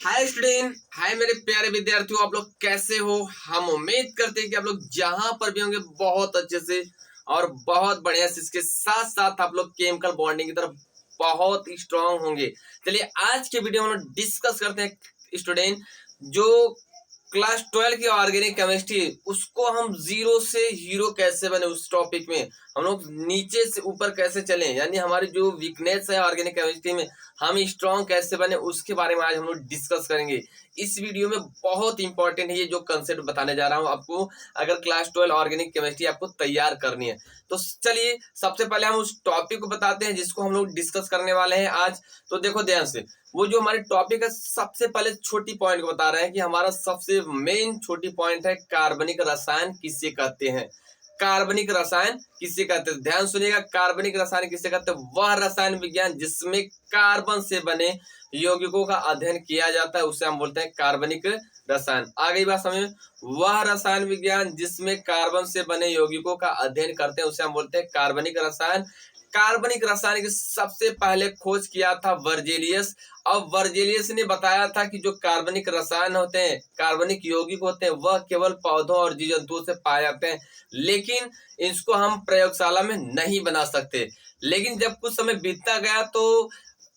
Hi student, हाय मेरे प्यारे विद्यार्थियों, आप लोग कैसे हो। हम उम्मीद करते हैं कि आप लोग जहां पर भी होंगे बहुत अच्छे से और बहुत बढ़िया से, इसके साथ साथ आप लोग केमिकल बॉन्डिंग की तरफ बहुत स्ट्रांग होंगे। चलिए आज के वीडियो में हम लोग डिस्कस करते हैं स्टूडेंट, जो क्लास 12 की ऑर्गेनिक केमिस्ट्री उसको हम जीरो से हीरो कैसे बने, उस टॉपिक में हम लोग नीचे से ऊपर कैसे चलें, यानी हमारी जो वीकनेस है ऑर्गेनिक केमिस्ट्री में हम स्ट्रॉन्ग कैसे बने, उसके बारे में आज हम लोग डिस्कस करेंगे। इस वीडियो में बहुत इंपॉर्टेंट है ये जो कंसेप्ट बताने जा रहा हूँ आपको, अगर क्लास 12 ऑर्गेनिक केमिस्ट्री आपको तैयार करनी है तो चलिए सबसे पहले हम उस टॉपिक को बताते हैं जिसको हम लोग डिस्कस करने वाले हैं आज। तो देखो ध्यान से, वो जो हमारे टॉपिक है सबसे पहले छोटी पॉइंट को बता रहे हैं कि हमारा सबसे मेन छोटी पॉइंट है कार्बनिक रसायन किसे कहते हैं। कार्बनिक रसायन किसे कहते हैं, ध्यान सुनिएगा। कार्बनिक रसायन किसे कहते हैं? वह रसायन विज्ञान जिसमें कार्बन से बने यौगिकों का अध्ययन किया जाता है उसे हम बोलते हैं कार्बनिक रसायन। आ गई बात समझ में? वह रसायन विज्ञान जिसमें कार्बन से बने यौगिकों का अध्ययन करते हैं उसे हम बोलते हैं कार्बनिक रसायन। कार्बनिक रसायन की सबसे पहले खोज किया था वर्जेलियस। अब वर्जेलियस ने बताया था कि जो कार्बनिक रसायन होते हैं, कार्बनिक यौगिक होते हैं, वह केवल पौधों और जीव जंतुओं से पाए जाते हैं, लेकिन इसको हम प्रयोगशाला में नहीं बना सकते। लेकिन जब कुछ समय बीतता गया तो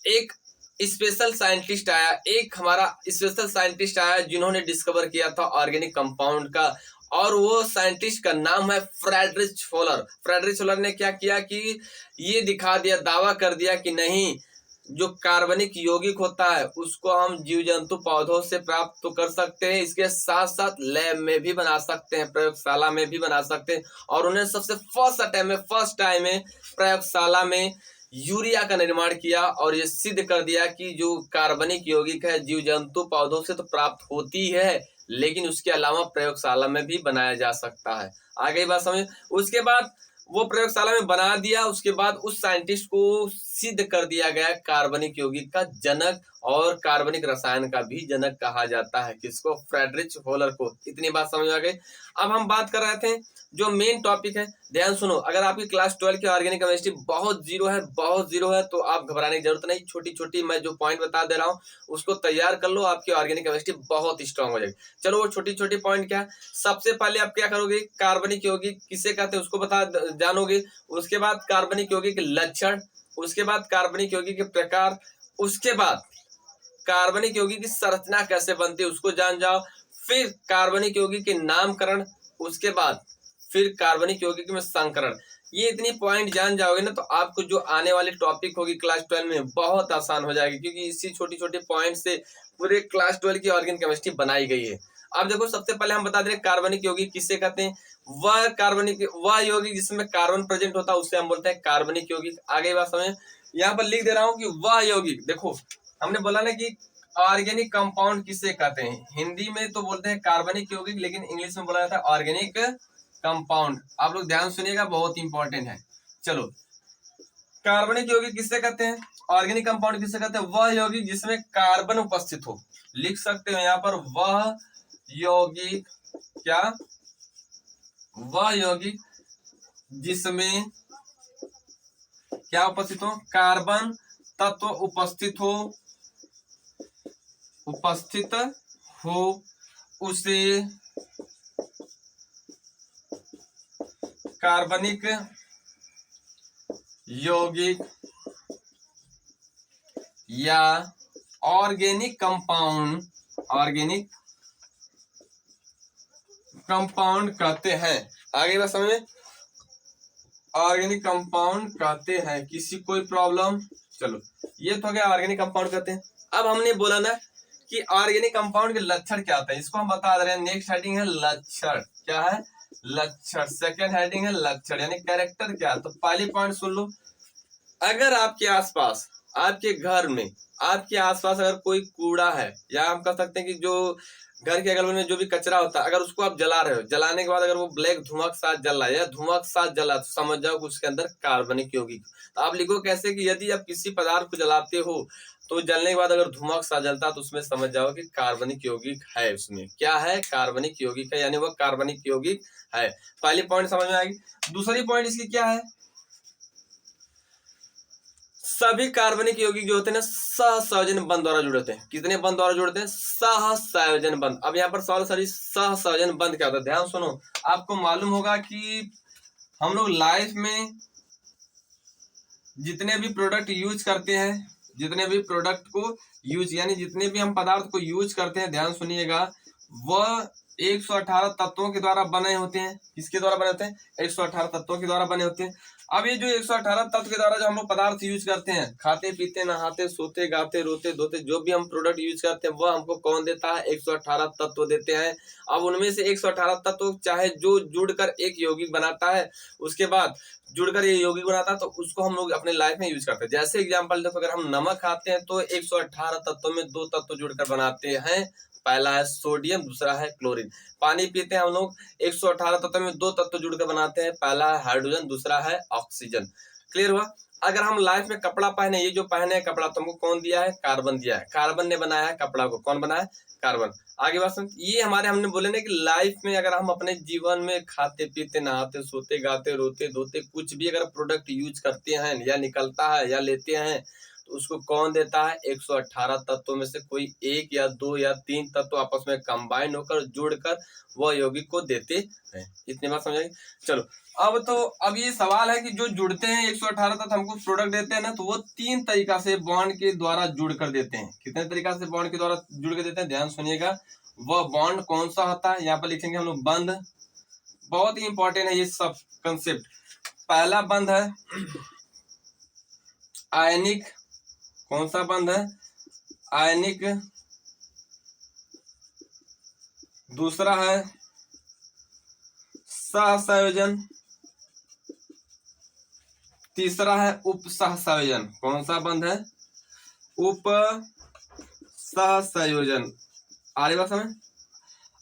एक स्पेशल साइंटिस्ट आया, एक हमारा स्पेशल साइंटिस्ट आया जिन्होंने डिस्कवर किया था ऑर्गेनिक कंपाउंड का, और वो साइंटिस्ट का नाम है फ्रेडरिच फॉलर। फ्रेडरिच फॉलर ने क्या किया कि ये दिखा दिया, दावा कर दिया कि नहीं, जो कार्बनिक यौगिक होता है उसको हम जीव जंतु पौधों से प्राप्त तो कर सकते हैं, इसके साथ साथ लैब में भी बना सकते हैं, प्रयोगशाला में भी बना सकते हैं। और उन्हें सबसे फर्स्ट टाइम में प्रयोगशाला में यूरिया का निर्माण किया और ये सिद्ध कर दिया कि जो कार्बनिक यौगिक है जीव जंतु पौधों से तो प्राप्त होती है, लेकिन उसके अलावा प्रयोगशाला में भी बनाया जा सकता है। आ गई बात समझ? उसके बाद वो प्रयोगशाला में बना दिया, उसके बाद उस साइंटिस्ट को सिद्ध कर दिया गया कार्बनिक यौगिक का जनक और कार्बनिक रसायन का भी जनक कहा जाता है। किसको? फ्रेडरिच फॉलर को। इतनी बात समझ आ गई। अब हम बात कर रहे थे जो मेन टॉपिक है, ध्यान सुनो। अगर आपकी क्लास 12 की ऑर्गेनिक केमिस्ट्री बहुत जीरो है तो आप घबराने की जरूरत नहीं। छोटी छोटी मैं जो पॉइंट बता दे रहा हूँ उसको तैयार कर लो, आपकी ऑर्गेनिक केमिस्ट्री बहुत स्ट्रांग हो जाएगी। चलो वो छोटी छोटी पॉइंट क्या है, सबसे पहले आप क्या करोगे, कार्बनिक यौगिक किसे कहते हैं उसको बता जानोगे। उसके बाद कार्बनिक यौगिक के लक्षण, उसके बाद कार्बनिक यौगिक के प्रकार, उसके बाद कार्बनिक यौगिक की संरचना कैसे बनती है उसको जान जाओ, फिर कार्बनिक यौगिक के नामकरण, उसके बाद फिर कार्बनिक यौगिक में संकरण। ये इतनी पॉइंट जान जाओगे ना तो आपको जो आने वाली टॉपिक होगी क्लास 12 में बहुत आसान हो जाएगी, क्योंकि इसी छोटी छोटी पॉइंट से पूरे क्लास 12 की ऑर्गेनिक केमिस्ट्री बनाई गई है। अब देखो सबसे पहले हम बता दें कार्बनिक यौगिक किसे कहते हैं। वह यौगिक जिसमें कार्बन प्रेजेंट होता है उसे हम बोलते हैं कार्बनिक यौगिक। आगे बात समझ, यहाँ पर लिख दे रहा हूँ कि वह यौगिक, देखो हमने बोला ना कि ऑर्गेनिक कंपाउंड किसे कहते हैं, हिंदी में तो बोलते हैं कार्बनिक यौगिक, लेकिन इंग्लिश में बोला जाता है ऑर्गेनिक कंपाउंड। आप लोग ध्यान सुनिएगा, बहुत इंपॉर्टेंट है। चलो, कार्बनिक यौगिक किससे कहते हैं, ऑर्गेनिक कंपाउंड किससे कहते हैं? वह यौगिक जिसमें कार्बन उपस्थित हो। लिख सकते हो यहाँ पर, वह यौगिक, क्या? वह यौगिक जिसमें क्या उपस्थित हो? कार्बन तत्व उपस्थित हो उसे कार्बनिक यौगिक या ऑर्गेनिक कंपाउंड कहते हैं। आगे बात समझ में, ऑर्गेनिक कंपाउंड कहते हैं। किसी कोई प्रॉब्लम? चलो, ये तो हो गया ऑर्गेनिक कंपाउंड कहते हैं। अब हमने बोला ना कि ऑर्गेनिक कंपाउंड के लक्षण क्या होता है, इसको हम बता रहे हैं। नेक्स्ट हेडिंग है लक्षण। क्या है? लक्षण। सेकंड हेडिंग है लक्षण, यानी कैरेक्टर क्या है। तो पहली पॉइंट सुन लो, अगर आपके आसपास, आपके घर में, आपके आसपास अगर कोई कूड़ा है, या हम कह सकते हैं कि जो घर के अगल बगल में जो भी कचरा होता है, अगर उसको आप जला रहे हो, जलाने के बाद अगर वो ब्लैक धुआं के साथ जल रहा है या धुआं के साथ जला, तो समझ जाओ कि उसके अंदर कार्बनिक यौगिक। तो आप लिखो कैसे कि यदि आप किसी पदार्थ को जलाते हो तो जलने के बाद अगर धुआं के साथ जलता है तो उसमें समझ जाओ कि कार्बनिक यौगिक है। उसमें क्या है? कार्बनिक यौगिक है, यानी वह कार्बनिक यौगिक है। पहली पॉइंट समझ में आएगी। दूसरी पॉइंट इसकी क्या है? सभी कार्बनिक यौगिक जो होते हैं ना सहसंयोजन बंध द्वारा जुड़े होते हैं। कितने बंध द्वारा जुड़ते हैं? सहसंयोजन बंध। अब यहाँ पर सवाल सर सहसंयोजन बंध क्या होता है? ध्यान सुनो, आपको मालूम होगा कि हम लोग लाइफ में जितने भी प्रोडक्ट यूज करते हैं, जितने भी प्रोडक्ट को यूज यानी जितने भी हम पदार्थ को यूज करते हैं, ध्यान सुनिएगा, वह 118 तत्वों के द्वारा बने होते हैं। किसके द्वारा बने होते हैं? 118 तत्वों के द्वारा बने होते हैं। अब ये जो 118 तत्व के द्वारा जो हम लोग पदार्थ यूज करते हैं, खाते पीते नहाते सोते गाते रोते धोते, जो भी हम प्रोडक्ट यूज करते हैं वह हमको कौन देता है? 118 तत्व देते हैं। अब उनमें से 118 तत्व चाहे जो जुड़कर एक यौगिक बनाता है, उसके बाद जुड़कर ये यौगिक बनाता है, तो उसको हम लोग अपने लाइफ में यूज करते हैं। जैसे एग्जांपल देखो, अगर हम नमक खाते हैं तो 118 तत्वों में 2 तत्व जुड़कर बनाते हैं। पहला है सोडियम, दूसरा है क्लोरीन। पानी पीते हैं हम लोग, 118 तत्व में 2 तत्व जुड़कर बनाते हैं। पहला है हाइड्रोजन, दूसरा है ऑक्सीजन। क्लियर हुआ? अगर हम लाइफ में कपड़ा पहने, ये जो पहने हैं कपड़ा, तुमको कौन दिया है? कार्बन दिया है। कार्बन ने बनाया है कपड़ा को। कौन बनाया है? कार्बन। आगे बात सुन, ये हमारे हमने बोले ना कि लाइफ में अगर हम अपने जीवन में खाते पीते नहाते सोते गाते रोते धोते कुछ भी अगर प्रोडक्ट यूज करते हैं या निकलता है या लेते हैं, तो उसको कौन देता है? 118 तत्वों में से कोई एक या 2 या 3 तत्व आपस में कंबाइन होकर जुड़कर वह यौगिक को देते हैं। इतनी बात समझ आई? चलो, अब ये सवाल है कि जो जुड़ते हैं 118 तत्व हमको प्रोडक्ट देते हैं ना, तो वो 3 तरीका से बॉन्ड के द्वारा जुड़ कर देते हैं। कितने तरीका से बॉन्ड के द्वारा जुड़ कर देते हैं? ध्यान सुनिएगा, वह बॉन्ड कौन सा होता है? यहाँ पर लिखेंगे हम लोग बंध। बहुत ही इंपॉर्टेंट है ये सब कंसेप्ट। पहला बंध है आयनिक। कौन सा बंध है? आयनिक। दूसरा है सहसंयोजन। तीसरा है उपसहसंयोजन। कौन सा बंध है? उपसहसंयोजन। आगे बात समझ?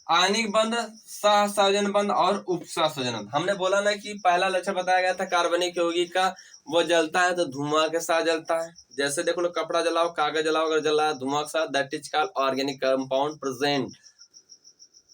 आयनिक बंध, सहसंयोजन बंध और उपसहसंयोजन बंध। हमने बोला ना कि पहला लक्षण बताया गया था कार्बनिक यौगिक का, वो जलता है तो धुआं के साथ जलता है। जैसे देखो लो, कपड़ा जलाओ, कागज जलाओ, अगर जला है धुआं के साथ, that is called organic compound present.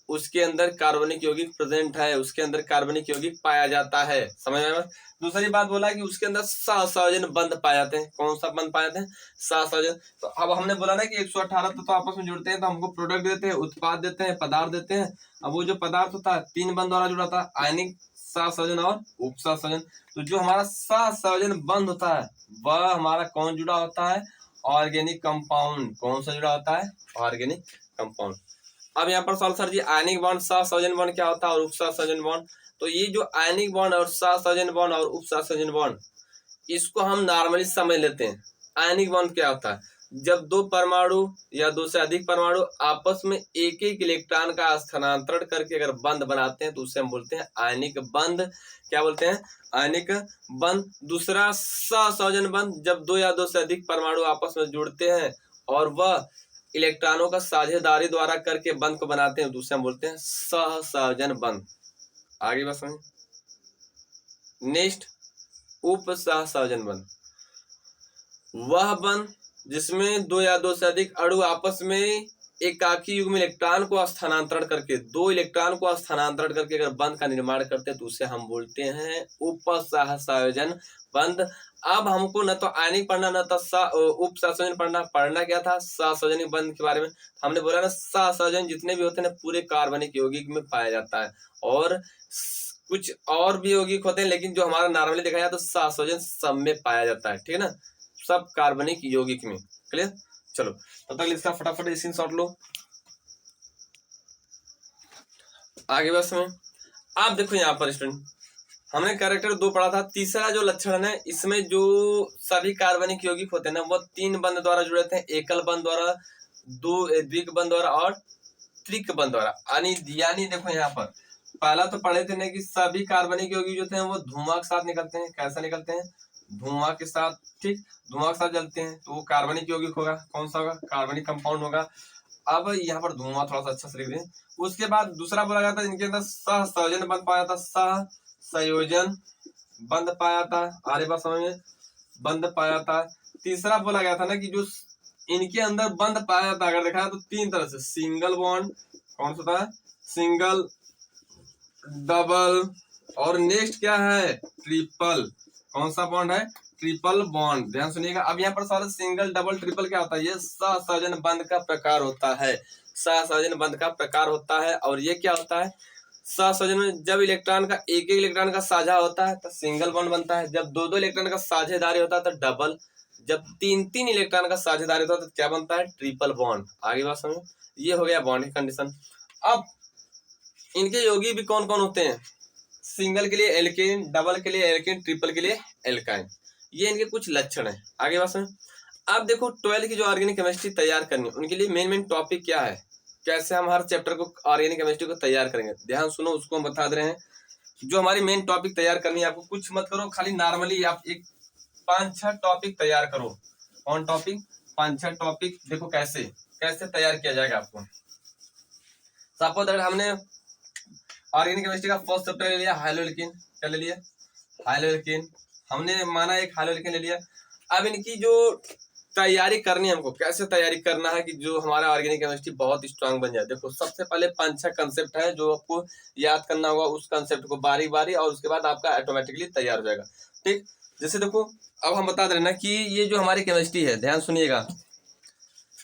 उसके अंदर कार्बनिक यौगिक प्रेजेंट है, उसके अंदर कार्बनिक यौगिक पाया जाता है। समझ में? दूसरी बात बोला कि उसके अंदर सहसंयोजन बंध पाए जाते हैं। कौन सा बंध पाए जाते हैं? सहसंयोजन। तो अब हमने बोला ना कि 118 तो आपस में जुड़ते हैं तो हमको प्रोडक्ट देते हैं, उत्पाद देते हैं, पदार्थ देते हैं। अब वो जो पदार्थ होता है 3 बंध द्वारा जुड़ा था, आयनिक, सहसंयोजन और उपसहसंयोजन। तो जो हमारा सहसंयोजन बंध होता है वह हमारा कौन जुड़ा होता है? Organic compound. कौन सा जुड़ा होता है? Organic compound. अब यहाँ पर सवाल, सर जी आयनिक बॉन्ड सहसंयोजन बॉन्ड क्या होता है और उपसहसंयोजन बॉन्ड? तो ये जो आयनिक बॉन्ड और सहसंयोजन बॉन्ड और उपसहसंयोजन बॉन्ड, इसको हम नॉर्मली समझ लेते हैं। आयनिक बॉन्ड क्या होता है? जब 2 परमाणु या 2 से अधिक परमाणु आपस में एक एक इलेक्ट्रॉन का स्थानांतरण करके अगर बंध बनाते हैं तो उसे हम बोलते हैं आयनिक बंध। क्या बोलते हैं? आयनिक बंध। दूसरा सहसंयोजन बंध, जब 2 या 2 से अधिक परमाणु आपस में जुड़ते हैं और वह इलेक्ट्रॉनों का साझेदारी द्वारा करके बंध को बनाते हैं, दूसरे हम बोलते हैं सहसंयोजन बंध। आगे बस में नेक्स्ट, उपसहसंयोजन बंध। वह बंध जिसमें 2 या 2 से अधिक अणु आपस में एकाकी युग्म इलेक्ट्रॉन को स्थानांतरण करके, 2 इलेक्ट्रॉन को स्थानांतरण करके अगर बंध का निर्माण करते हैं तो उसे हम बोलते हैं उपसहसंयोजन बंध। अब हमको न तो आयनिक पढ़ना न तो उपसहसंयोजन पढ़ना क्या था? सहसंयोजन बंध के बारे में। हमने बोला ना, सहसंयोजन जितने भी होते हैं ना पूरे कार्बनिक यौगिक में पाया जाता है, और कुछ और भी यौगिक होते हैं, लेकिन जो हमारा नॉर्मली देखा जाए तो सहसंयोजन सब में पाया जाता है। ठीक है ना, सब कार्बनिक यौगिक में। क्लियर? चलो तब तक इसका फटाफट स्क्रीनशॉट लो। आगे बस में आप देखो, यहाँ पर स्टूडेंट हमने कैरेक्टर 2 पढ़ा था। तीसरा जो लक्षण है, इसमें जो सभी कार्बनिक यौगिक होते हैं ना वो 3 बंध द्वारा जुड़े थे, एकल बंध द्वारा, द्विक बंध द्वारा और त्रिक बंध द्वारा। यानी देखो यहाँ पर पहला तो पढ़े थे ना कि सभी कार्बनिक यौगिक जो थे वो धुआं के साथ निकलते हैं। कैसा निकलते हैं? धुआं के साथ। ठीक, धुआं के साथ जलते हैं तो वो कार्बनिक यौगिक होगा। कौन सा होगा? कार्बनिक कंपाउंड होगा। अब यहाँ पर धुआं थोड़ा सा अच्छा से लिख दें। उसके बाद दूसरा बोला गया था इनके अंदर सहसंयोजन बंध पाया था, सहसंयोजन बंध पाया था। आगे बात समझ में? बंध पाया था। तीसरा बोला गया था ना कि जो इनके अंदर बंध पाया जाता है, अगर देखा तो 3 तरह से, सिंगल बॉन्ड, कौन सा था? सिंगल, डबल, और नेक्स्ट क्या है? ट्रिपल। कौन सा बॉन्ड है? ट्रिपल बॉन्ड, ध्यान सुनिएगा। अब यहाँ पर सवाल सिंगल डबल ट्रिपल क्या होता है, ये सहसंयोजन बंध का प्रकार होता है, सहसंयोजन बंध का प्रकार होता है। और ये क्या होता है, सहसंयोजन में जब इलेक्ट्रॉन का एक एक इलेक्ट्रॉन का साझा होता है तो सिंगल बॉन्ड बनता है, जब दो दो इलेक्ट्रॉन का साझेदारी होता है तो डबल, जब तीन तीन इलेक्ट्रॉन का साझेदारी होता है तो क्या बनता है, ट्रिपल बॉन्ड। आगे बात समझो, ये हो गया बॉन्ड की कंडीशन। अब इनके यौगिक भी कौन कौन होते हैं, सिंगल के लिए एल्केन, डबल के लिए एल्केन, ट्रिपल के लिए एल्काइन, ये इनके कुछ लक्षण है। आगे बात समझो। अब देखो 12 की जो ऑर्गेनिक केमिस्ट्री तैयार करनी है उनके लिए मेन मेन टॉपिक क्या है, कैसे हम हर चैप्टर को ऑर्गेनिक केमिस्ट्री को तैयार करेंगे, ध्यान सुनो, उसको हम बता दे रहे हैं। जो हमारी मेन टॉपिक तैयार करनी है, आपको कुछ मत करो, खाली नॉर्मली आप एक 5-6 टॉपिक तैयार करो। कौन टॉपिक, 5-6 टॉपिक। देखो कैसे कैसे तैयार किया जाएगा आपको। सपोज अगर हमने ऑर्गेनिक केमिस्ट्री का फर्स्ट चैप्टर ले लिया हाइलोएल्कीन, क्या ले लिया, हाइलोएल्कीन, हमने माना एक हाइलोएल्कीन ले लिया। अब इनकी जो तैयारी करनी है, हमको कैसे तैयारी करना है कि जो हमारा ऑर्गेनिक केमिस्ट्री बहुत स्ट्रांग बन जाए। देखो सबसे पहले 5-6 कंसेप्ट है जो आपको याद करना होगा, उस कंसेप्ट को बारी बारी, और उसके बाद आपका ऑटोमेटिकली तैयार हो जाएगा। ठीक, जैसे देखो अब हम बता दे रहे ना कि ये जो हमारी केमिस्ट्री है, ध्यान सुनिएगा,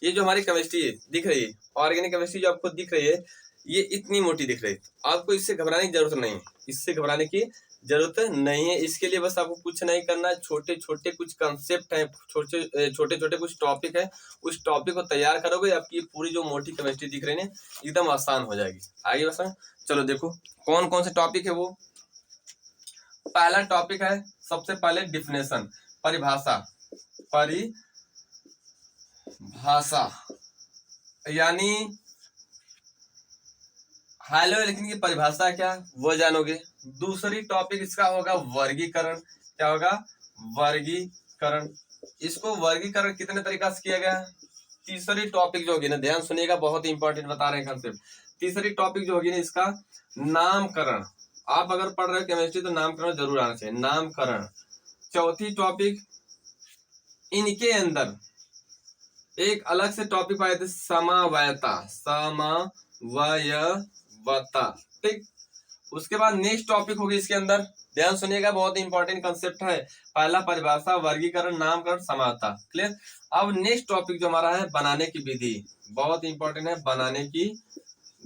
ये जो हमारी केमिस्ट्री दिख रही है, ऑर्गेनिक केमिस्ट्री जो आपको दिख रही है, ये इतनी मोटी दिख रही है, आपको इससे घबराने की जरूरत नहीं है, इससे घबराने की जरूरत नहीं है। इसके लिए बस आपको कुछ नहीं करना है, छोटे छोटे कुछ कंसेप्ट हैं, छोटे छोटे कुछ टॉपिक है, उस टॉपिक को तैयार करोगे, आपकी पूरी जो मोटी केमिस्ट्री दिख रही है एकदम आसान हो जाएगी। आगे बस चलो देखो कौन कौन से टॉपिक है वो। पहला टॉपिक है सबसे पहले डिफिनेशन, परिभाषा, परिभाषा यानी हाइलोएल्कीन की परिभाषा क्या वो जानोगे। दूसरी टॉपिक इसका होगा वर्गीकरण, क्या होगा, वर्गीकरण, इसको वर्गीकरण कितने तरीका से किया गया है। तीसरी टॉपिक जो होगी ना, ध्यान सुनिएगा, बहुत ही इंपॉर्टेंट बता रहे हैं कंसेप्ट। तीसरी टॉपिक जो होगी ना इसका नामकरण, आप अगर पढ़ रहे हो केमिस्ट्री तो नामकरण जरूर आना चाहिए, नामकरण। चौथी टॉपिक इनके अंदर एक अलग से टॉपिक आए थे, समवायता, समवायता, ठीक। उसके बाद नेक्स्ट टॉपिक होगी इसके अंदर, ध्यान सुनिएगा, बहुत ही इंपॉर्टेंट कंसेप्ट है। पहला परिभाषा, वर्गीकरण, नामकरण, समानता, क्लियर। अब नेक्स्ट टॉपिक जो हमारा है बनाने की विधि, बहुत इंपॉर्टेंट है, बनाने की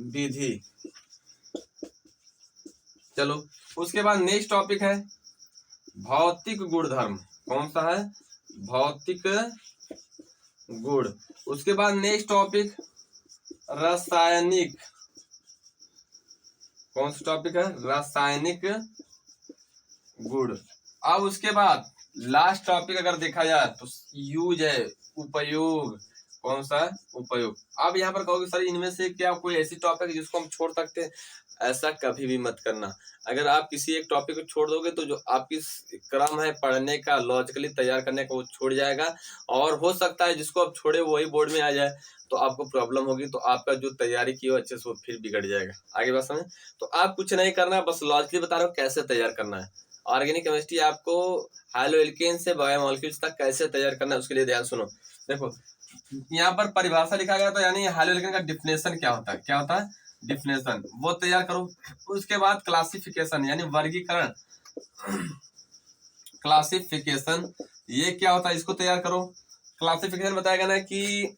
विधि। चलो उसके बाद नेक्स्ट टॉपिक है भौतिक गुणधर्म, कौन सा है, भौतिक गुण। उसके बाद नेक्स्ट टॉपिक रासायनिक, कौन सा टॉपिक है, रासायनिक गुण। अब उसके बाद लास्ट टॉपिक अगर देखा जाए तो यूज है, उपयोग, कौन सा, उपयोग। अब यहाँ पर कहोगे सर इनमें से क्या कोई ऐसी टॉपिक है जिसको हम छोड़ सकते हैं, ऐसा कभी भी मत करना। अगर आप किसी एक टॉपिक को छोड़ दोगे तो जो आपकी क्रम है पढ़ने का, लॉजिकली तैयार करने का, वो छूट जाएगा, और हो सकता है जिसको आप छोड़े वही बोर्ड में आ जाए तो आपको प्रॉब्लम होगी, तो आपका जो तैयारी की हो अच्छे से वो फिर बिगड़ जाएगा। आगे बात समझ। तो आप कुछ नहीं करना, बस लॉजिकली बता रहा हूँ कैसे तैयार करना है। ऑर्गेनिक केमिस्ट्री आपको हाइलोएल्केन से बायोमोलिक्यूल्स तक कैसे तैयार करना है उसके लिए ध्यान सुनो। देखो यहाँ पर परिभाषा लिखा गया, तो यानी हाइलोएल्केन का डिफिनेशन क्या होता है, क्या होता है, डिफिनेशन, वो तैयार करो। उसके बाद क्लासिफिकेशन यानी वर्गीकरण, क्लासिफिकेशन ये क्या होता है, इसको तैयार करो। क्लासिफिकेशन बताएगा ना कि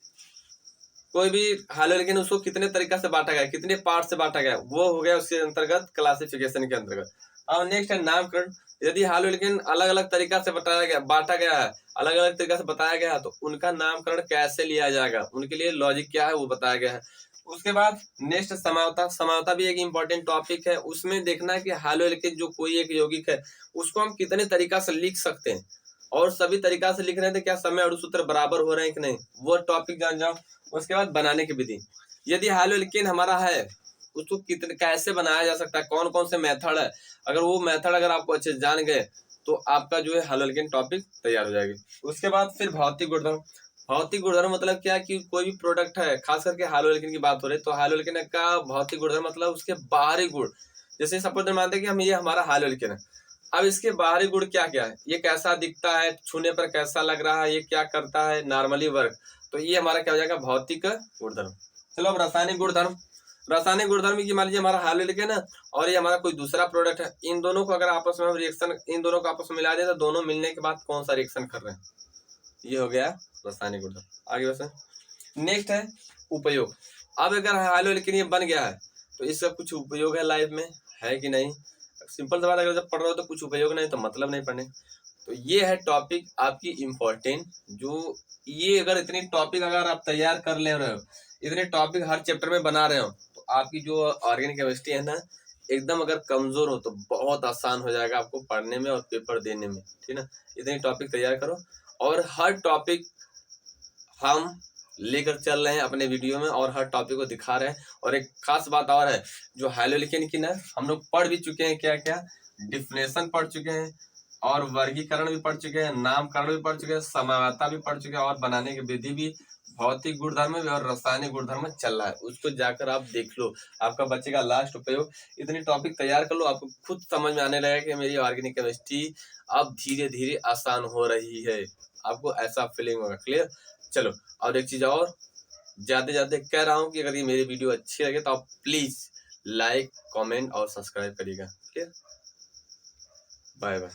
कोई भी हाइलोएल्केन उसको कितने तरीका से बांटा गया, कितने पार्ट से बांटा गया, वो हो गया उसके अंतर्गत, क्लासिफिकेशन के अंतर्गत। और नेक्स्ट है नामकरण, यदि हाइलोएल्केन अलग अलग तरीका से बांटा गया है, अलग अलग तरीका से बताया गया है, तो उनका नामकरण कैसे लिया जाएगा, उनके लिए लॉजिक क्या है वो बताया गया है। उसके बाद नेक्स्ट समवायता, समवायता भी एक इंपॉर्टेंट टॉपिक है। उसमें देखना है कि हाइलोएल्केन जो कोई एक यौगिक है उसको हम कितने तरीका से लिख सकते हैं, और सभी तरीका से लिख रहे थे क्या समय अणुसूत्र बराबर हो रहे हैं कि नहीं, वो टॉपिक जान जाओ। उसके बाद बनाने की विधि, यदि हाइलोएल्केन हमारा है उसको कितने कैसे बनाया जा सकता है, कौन कौन से मेथड है, अगर वो मेथड अगर आपको अच्छे से जान गए तो आपका जो है हाइलोएल्केन टॉपिक तैयार हो जाएगी। उसके बाद फिर भौतिक गुणधर्म, भौतिक गुणधर्म मतलब क्या कि कोई भी प्रोडक्ट है, खास करके हाइलोएल्केन की बात हो रही है, तो हाइलोएल्केन का भौतिक गुणधर्म मतलब उसके बाहरी गुण। जैसे सपोज मानते हैं कि हम ये हमारा हाइलोएल्केन है, अब इसके बाहरी गुण क्या क्या है, ये कैसा दिखता है, छूने पर कैसा लग रहा है, ये क्या करता है, नॉर्मली वर्क, तो ये हमारा क्या हो जाएगा, भौतिक गुणधर्म। चलो अब रासायनिक गुणधर्म, रासायनिक गुणधर्म की मान लीजिए हमारा हाइलोलिक है ना, और ये हमारा कोई दूसरा प्रोडक्ट है, इन दोनों को अगर आपस में हम रिएक्शन, इन दोनों को आपस में मिला दें तो दोनों मिलने के बाद कौन सा रिएक्शन कर रहे हैं, ये हो गया रासायनिक गुणधर्म। आगे वैसे नेक्स्ट है उपयोग। अब अगर हाइलोलिक ये बन गया है तो इसका कुछ उपयोग है लाइफ में, है कि नहीं? सिंपल सा बात, अगर जब पढ़ रहे हो तो कुछ उपयोग नहीं तो मतलब नहीं पढ़ने। तो ये है टॉपिक आपकी इम्पोर्टेंट, जो ये अगर इतनी टॉपिक अगर आप तैयार कर ले रहे हो, इतने टॉपिक हर चैप्टर में बना रहे हो, तो आपकी जो ऑर्गेनिक केमिस्ट्री है ना, एकदम अगर कमजोर हो तो बहुत आसान हो जाएगा आपको पढ़ने में और पेपर देने में, ठीक ना? इतनी टॉपिक तैयार करो, और हर टॉपिक हम लेकर चल रहे हैं अपने वीडियो में, और हर टॉपिक को दिखा रहे हैं। और एक खास बात और है, जो हाइलोलिकेन की ना हम लोग पढ़ भी चुके हैं, क्या क्या डिफिनेशन पढ़ चुके हैं, और वर्गीकरण भी पढ़ चुके हैं, नामकरण भी पढ़ चुके हैं, समवायता भी पढ़ चुके हैं, और बनाने की विधि भी, भौतिक गुणधर्म भी और रासायनिक गुणधर्म चल रहा है, उसको जाकर आप देख लो। आपका बच्चे का लास्ट उपयोग, इतनी टॉपिक तैयार कर लो, आपको खुद समझ में आने लगेगा कि मेरी ऑर्गेनिक केमिस्ट्री अब धीरे धीरे आसान हो रही है, आपको ऐसा फीलिंग होगा। क्लियर? चलो, और एक चीज और ज्यादा ज्यादा कह रहा हूँ कि अगर ये मेरी वीडियो अच्छी लगे तो आप प्लीज लाइक, कमेंट और सब्सक्राइब करिएगा। ठीक है, बाय बाय।